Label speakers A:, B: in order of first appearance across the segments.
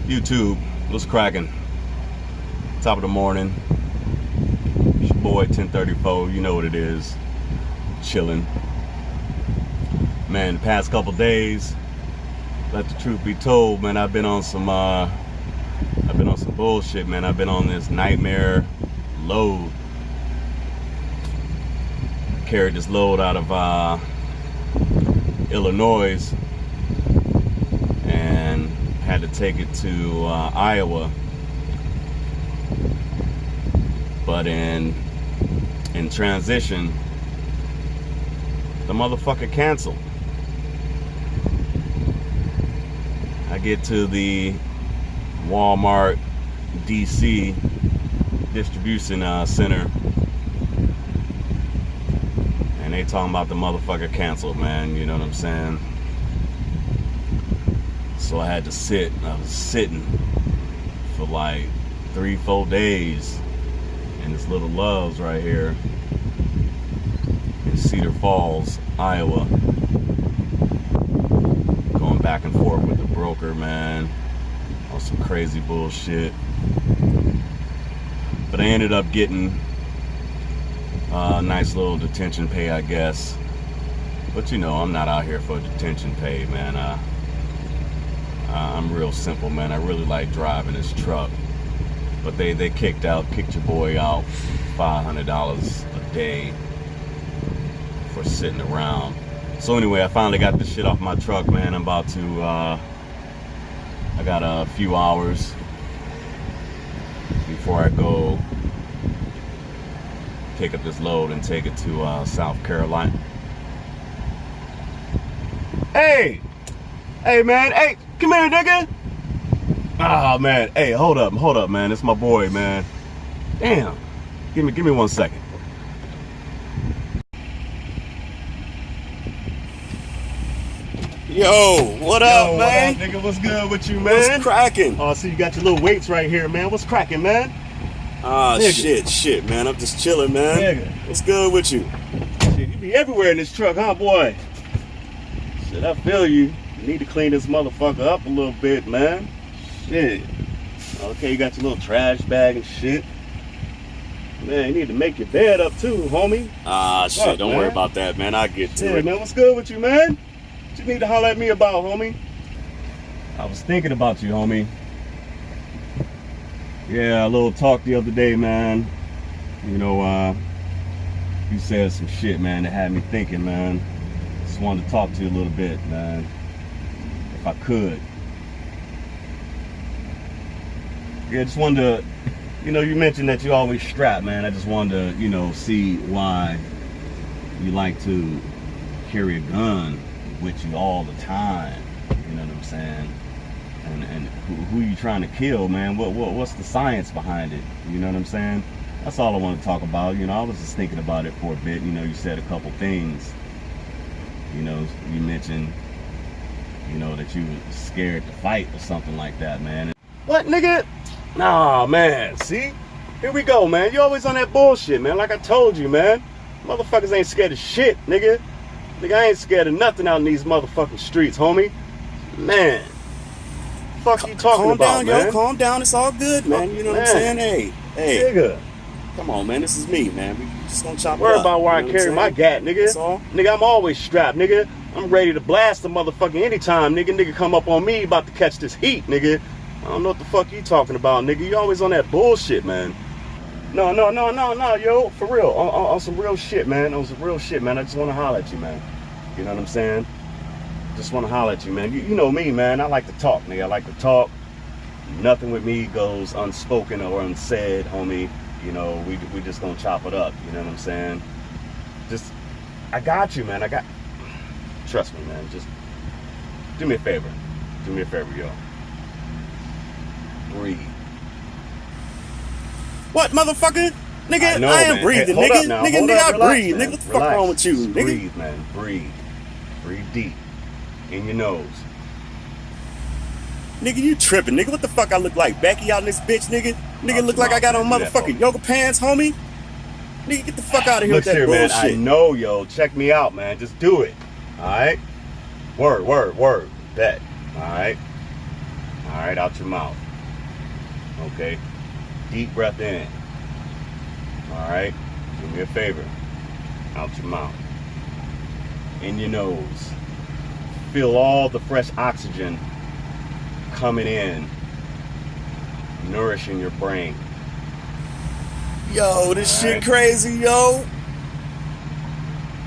A: YouTube, what's cracking? Top of the morning. It's your boy 1034. You know what it is. Chilling. Man, the past couple days, let the truth be told, man, I've been on some bullshit, man. I've been on this nightmare load. Carried this load out of Illinois and had to take it to Iowa. But in transition, the motherfucker canceled. I get to the Walmart DC distribution center, and they talking about the motherfucker canceled, man. You know what I'm saying? So I had to sit. I was sitting for like 3-4 days in this little Love's right here in Cedar Falls, Iowa. Going back and forth with the broker, man, on some crazy bullshit. But I ended up getting a nice little detention pay, I guess. But you know, I'm not out here for detention pay, man. I'm real simple, man. I really like driving this truck. But they kicked your boy out $500 a day for sitting around. So anyway, I finally got this shit off my truck, man. I'm about to, I got a few hours before I go pick up this load and take it to South Carolina. Hey man, hey, come here, nigga. Oh man, hey, hold up, man. It's my boy, man. Damn, give me 1 second.
B: Yo, what up, man?
A: What up, nigga? What's good with you, man?
B: What's cracking?
A: Oh, so you got your little weights right here, man. What's cracking, man?
B: Ah, shit, man. I'm just chilling, man.
A: Nigga.
B: What's good with you?
A: Shit, you be everywhere in this truck, huh, boy? Shit, I feel you. You need to clean this motherfucker up a little bit, man. Shit. Okay, you got your little trash bag and shit. Man, you need to make your bed up too, homie.
B: Ah, shit,
A: Fuck,
B: don't
A: man.
B: worry about that, man. I'll get to
A: Yeah,
B: it.
A: man, what's good with you, man? What you need to holler at me about, homie? I was thinking about you, homie. Yeah, a little talk the other day, man. You know, you said some shit, man, that had me thinking, man. Just wanted to talk to you a little bit, man. If I could. Yeah, just wanted to, you know, you mentioned that you always strap, man. I just wanted to, you know, see why you like to carry a gun with you all the time. You know what I'm saying? And who you trying to kill, man? What's the science behind it? You know what I'm saying? That's all I want to talk about. You know, I was just thinking about it for a bit. You know, you said a couple things. You know, you mentioned, you know, that you were scared to fight or something like that, man. What, nigga? Nah, man. See? Here we go, man. You always on that bullshit, man. Like I told you, man. Motherfuckers ain't scared of shit, nigga. Nigga, I ain't scared of nothing out in these motherfucking streets, homie. Man. Fuck you talking
B: Calm
A: about,
B: down,
A: man?
B: yo. Calm down. It's all good, man. You know what I'm saying? Hey.
A: Nigga.
B: Come on, man. This is me, man. We just gonna chop it
A: Worry
B: up.
A: about where
B: You know
A: I
B: what
A: carry
B: I'm
A: my
B: saying?
A: gat, nigga.
B: That's all.
A: Nigga, I'm always strapped, nigga. I'm ready to blast the motherfucker anytime, nigga. Nigga come up on me about to catch this heat, nigga. I don't know what the fuck you talking about, nigga. You always on that bullshit, man. No, yo. For real. On some real shit, man. On some real shit, man. I just want to holler at you, man. You know what I'm saying? Just want to holler at you, man. You know me, man. I like to talk, nigga. I like to talk. Nothing with me goes unspoken or unsaid, homie. You know, we just gonna chop it up. You know what I'm saying? Just, I got you, man. Trust me, man. Just do me a favor. Do me a favor, yo. Breathe.
B: What, motherfucker? Nigga,
A: know,
B: I am
A: man.
B: breathing,
A: Hey, hold
B: nigga.
A: up now.
B: Nigga,
A: Hold
B: nigga,
A: up,
B: I
A: relax,
B: breathe.
A: man.
B: Nigga, what the fuck
A: Relax.
B: wrong with you,
A: Just
B: nigga?
A: breathe, man. Breathe. Breathe deep. In your nose.
B: Nigga, you tripping, nigga. What the fuck I look like? Becky out in this bitch, nigga? Nigga look like I got on motherfucking yoga pants, homie. Nigga, get the fuck out of here with that bullshit.
A: Man, I know, yo. Check me out, man. Just do it. Alright? Word. Bet. Alright? All right, out your mouth. Okay, deep breath in. All right, do me a favor. Out your mouth. In your nose. Feel all the fresh oxygen coming in, nourishing your brain.
B: Yo, this shit crazy, yo.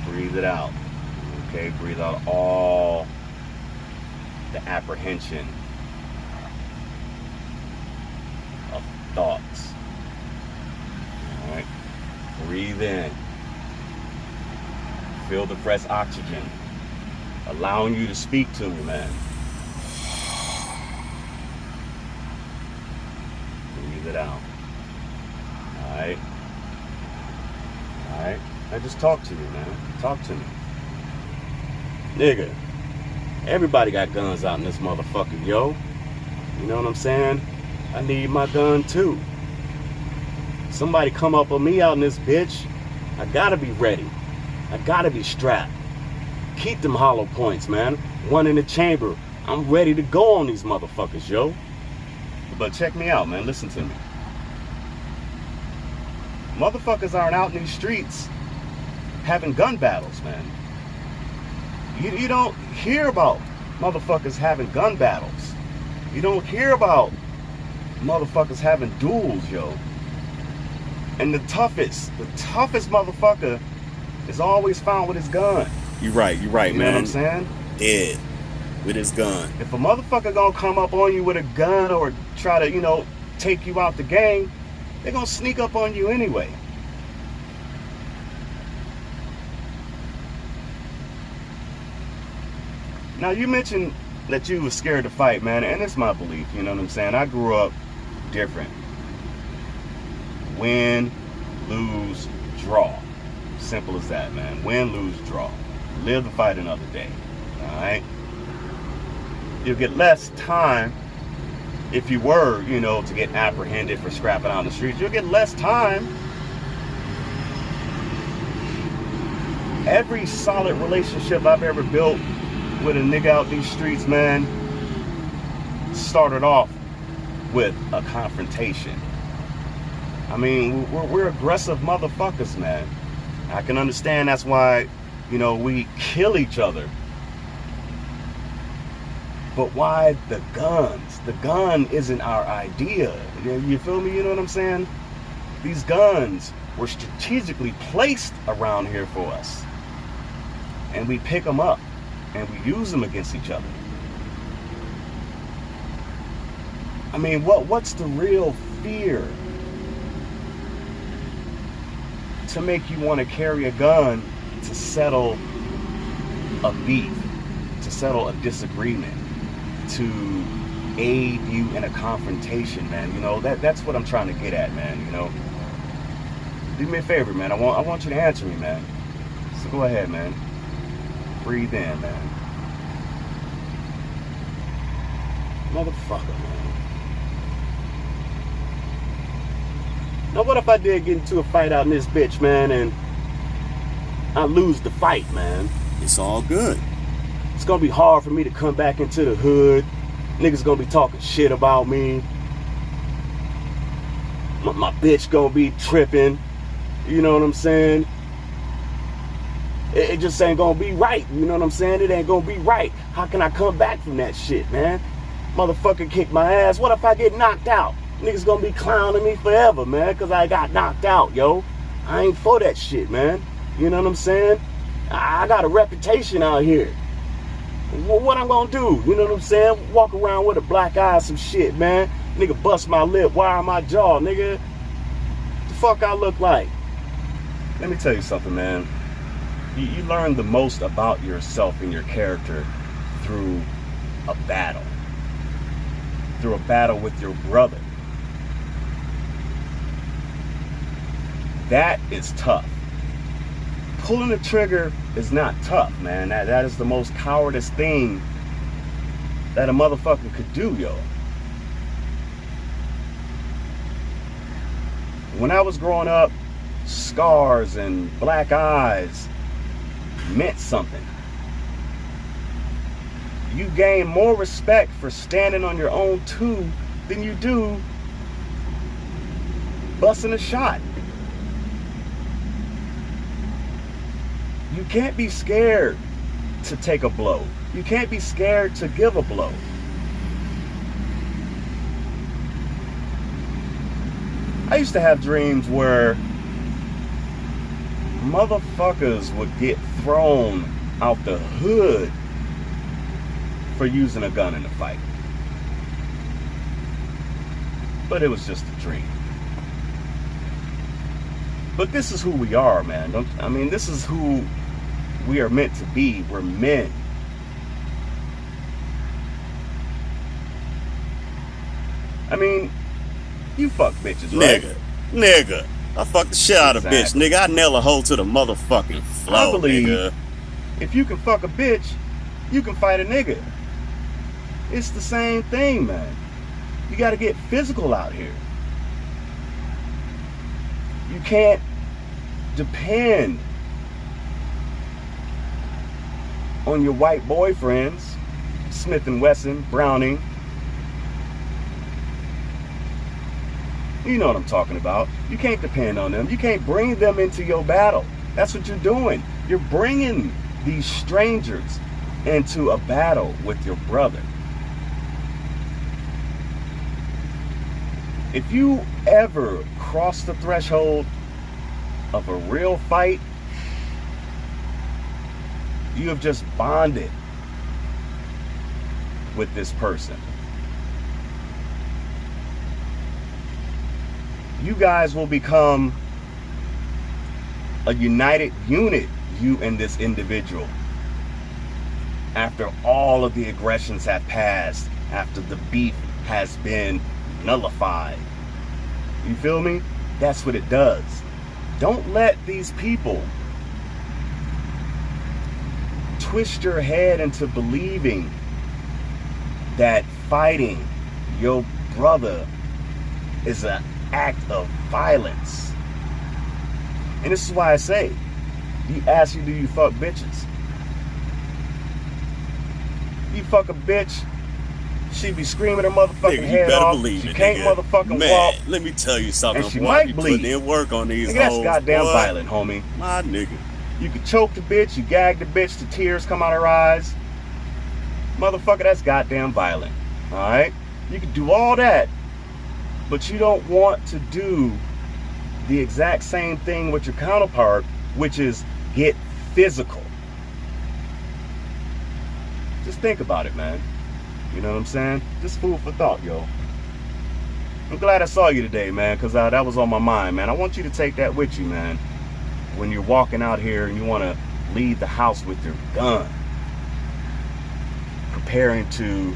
A: Breathe it out. Okay, breathe out all the apprehension of thoughts. All right, breathe in. Feel the fresh oxygen allowing you to speak to me, man. Breathe it out. Alright? Alright? Now just talk to me, man. Talk to me. Nigga, everybody got guns out in this motherfucker, yo. You know what I'm saying? I need my gun too. Somebody come up on me out in this bitch, I gotta be ready. I gotta be strapped. Keep them hollow points, man. One in the chamber. I'm ready to go on these motherfuckers, yo. But check me out, man. Listen to me. Motherfuckers aren't out in these streets having gun battles, man. You don't hear about motherfuckers having gun battles. You don't hear about motherfuckers having duels, yo. And the toughest motherfucker is always found with his gun.
B: You right, man.
A: You know what I'm saying?
B: Dead with his gun.
A: If a motherfucker gonna come up on you with a gun or try to, you know, take you out the game, they're gonna sneak up on you anyway. Now, you mentioned that you was scared to fight, man, and it's my belief, you know what I'm saying? I grew up different. Win, lose, draw. Simple as that, man. Win, lose, draw. Live to fight another day. Alright? You'll get less time if you were, you know, to get apprehended for scrapping out on the streets. You'll get less time. Every solid relationship I've ever built with a nigga out these streets, man, started off with a confrontation. I mean, we're aggressive motherfuckers, man. I can understand that's why, you know, we kill each other. But why the guns? The gun isn't our idea. You feel me? You know what I'm saying? These guns were strategically placed around here for us. And we pick them up and we use them against each other. I mean, what's the real fear to make you want to carry a gun to settle a beef, to settle a disagreement, to aid you in a confrontation, man? You know, that's what I'm trying to get at, man. You know, do me a favor, man. I want you to answer me, man. So go ahead, man. Breathe in, man. Motherfucker, man. Now, what if I did get into a fight out in this bitch, man, and I lose the fight, man?
B: It's all good.
A: It's gonna be hard for me to come back into the hood. Niggas gonna be talking shit about me. My bitch gonna be tripping. You know what I'm saying? It just ain't gonna be right. You know what I'm saying? It ain't gonna be right. How can I come back from that shit, man? Motherfucker kick my ass. What if I get knocked out? Niggas gonna be clowning me forever, man, because I got knocked out, yo. I ain't for that shit, man. You know what I'm saying? I got a reputation out here. What I'm gonna do? You know what I'm saying? Walk around with a black eye, some shit, man. Nigga bust my lip, wire my jaw, nigga. The fuck I look like? Let me tell you something, man. You learn the most about yourself and your character through a battle. Through a battle with your brother. That is tough. Pulling the trigger is not tough, man. That is the most cowardice thing that a motherfucker could do, yo. When I was growing up, scars and black eyes meant something. you gain more respect for standing on your own two than you do busting a shot. You can't be scared to take a blow. You can't be scared to give a blow. I used to have dreams where motherfuckers would get thrown out the hood for using a gun in a fight. But it was just a dream. But this is who we are, man. This is who we are meant to be. We're men. I mean, you fuck bitches, right?
B: Nigga. I fuck the shit out of a bitch, nigga. I nail a hoe to the motherfucking floor,
A: I believe
B: nigga.
A: If you can fuck a bitch, you can fight a nigga. It's the same thing, man. You gotta get physical out here. You can't depend on your white boyfriends, Smith & Wesson, Browning. You know what I'm talking about. You can't depend on them. You can't bring them into your battle. That's what you're doing. You're bringing these strangers into a battle with your brother. If you ever cross the threshold of a real fight, you have just bonded with this person. You guys will become a united unit, you and this individual, after all of the aggressions have passed, after the beef has been nullified. You feel me? That's what it does. Don't let these people twist your head into believing that fighting your brother is an act of violence. And this is why I say, you ask you, do you fuck bitches? You fuck a bitch, she be screaming her motherfucking head off. She can't motherfucking walk.
B: Let me tell you something.
A: And she might bleed.
B: Putting in work on these hoes.
A: That's goddamn violent, homie.
B: My nigga.
A: You can choke the bitch, you gag the bitch, the tears come out her eyes. Motherfucker, that's goddamn violent. Alright? You can do all that, but you don't want to do the exact same thing with your counterpart, which is get physical. Just think about it, man. You know what I'm saying? Just food for thought, yo. I'm glad I saw you today, man, because that was on my mind, man. I want you to take that with you, man. When you're walking out here and you want to leave the house with your gun, preparing to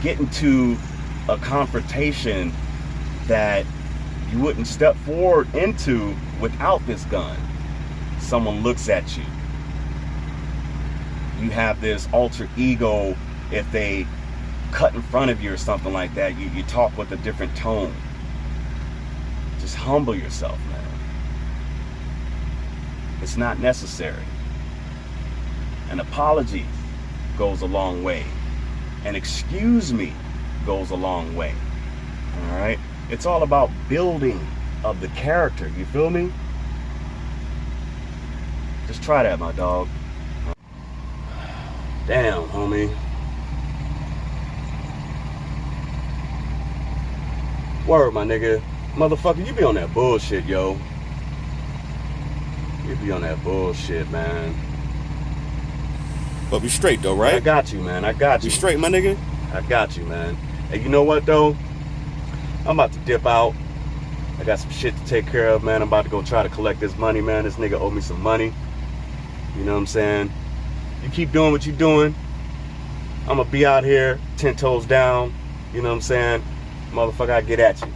A: get into a confrontation that you wouldn't step forward into without this gun. Someone looks at you. You have this alter ego. If they cut in front of you or something like that, you talk with a different tone. Just humble yourself, man. It's not necessary. An apology goes a long way. An excuse me goes a long way. All right? It's all about building of the character. You feel me? Just try that, my dog. Damn, homie. Word, my nigga. Motherfucker, you be on that bullshit, yo. You be on that bullshit, man.
B: But we straight, though, right?
A: I got you, man. I got you.
B: We straight, my nigga?
A: I got you, man. Hey, you know what, though? I'm about to dip out. I got some shit to take care of, man. I'm about to go try to collect this money, man. This nigga owe me some money. You know what I'm saying? You keep doing what you're doing. I'm gonna be out here 10 toes down. You know what I'm saying? Motherfucker, I get at you.